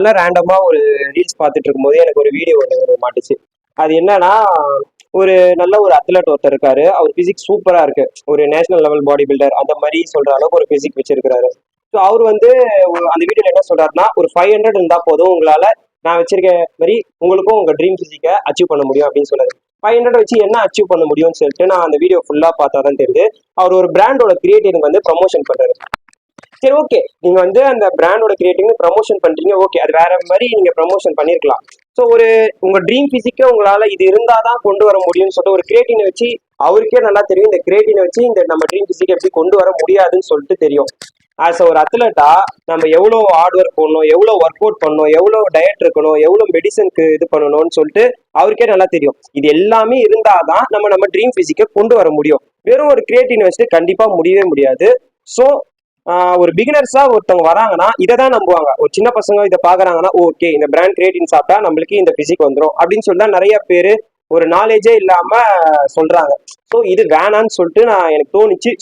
நல்லா ரேண்டமா ஒரு ரீல்ஸ் பார்த்துட்டு இருக்கும்போது எனக்கு ஒரு வீடியோ ஒன்று மாட்டுச்சு. அது என்னன்னா, ஒரு நல்ல ஒரு அத்லட் ஒருத்தர் இருக்காரு. அவர் பிசிக்ஸ் சூப்பரா இருக்கு. ஒரு நேஷனல் லெவல் பாடி பில்டர் அந்த மாதிரி சொல்ற அளவுக்கு ஒரு பிசிக் வச்சிருக்காரு. ஸோ அவர் வந்து அந்த வீடியோல என்ன சொல்றாருன்னா, ஒரு 500 இருந்தா போதும் உங்களால நான் வச்சிருக்க மாதிரி உங்களுக்கும் உங்க ட்ரீம் பிசிக்கை அச்சீவ் பண்ண முடியும் அப்படின்னு சொன்னாரு. 500 வச்சு என்ன அச்சீவ் பண்ண முடியும்னு சொல்லிட்டு நான் அந்த வீடியோ ஃபுல்லா பார்த்தா தான் தெரியுது. அவர் ஒரு பிராண்டோட கிரியேட்டிவ் வந்து ப்ரமோஷன் பண்றாரு. சரி, ஓகே, நீங்க வந்து அந்த பிராண்டோட கிரியேட்டிவ் ப்ரமோஷன் பண்றீங்க, ஓகே, அது வேற மாதிரி நீங்க ப்ரமோஷன் பண்ணிருக்கலாம். ஸோ ஒரு உங்க ட்ரீம் பிசிக்கே உங்களால இது இருந்தாதான் கொண்டு வர முடியும்னு சொல்லிட்டு ஒரு கிரியேட்டினை வச்சு அவருக்கே நல்லா தெரியும் இந்த கிரியேட்டினை வச்சு இந்த நம்ம ட்ரீம் பிசிக்கை எப்படி கொண்டு வர முடியாதுன்னு சொல்லிட்டு தெரியும். ஆஸ் ஒரு அத்லட்டா நம்ம எவ்வளோ ஹார்ட் ஒர்க் பண்ணணும், எவ்வளோ ஒர்க் அவுட் பண்ணணும், எவ்வளோ டயட் இருக்கணும், எவ்வளோ மெடிசனுக்கு இது பண்ணணும்னு சொல்லிட்டு அவருக்கே நல்லா தெரியும். இது எல்லாமே இருந்தாதான் நம்ம ட்ரீம் பிசிக்கை கொண்டு வர முடியும். வெறும் ஒரு கிரியேட்டினை வச்சுட்டு கண்டிப்பா முடியவே முடியாது. ஸோ ஒரு பிகினர்ஸா ஒருத்தவங்க வராங்கன்னா இதை தான் நம்புவாங்க. ஒரு சின்ன பசங்க இதை பாக்குறாங்கன்னா, ஓகே, இந்த பிராண்ட் கிரியேட்டின் சாப்பிட்டா நம்மளுக்கு இந்த பிசிக் வந்துடும் அப்படின்னு சொல்லி தான் நிறைய பேரு ஒரு நாலேஜே இல்லாம சொல்றாங்க. ஸோ இது வேணான்னு சொல்லிட்டு எனக்கு தோணுச்சு.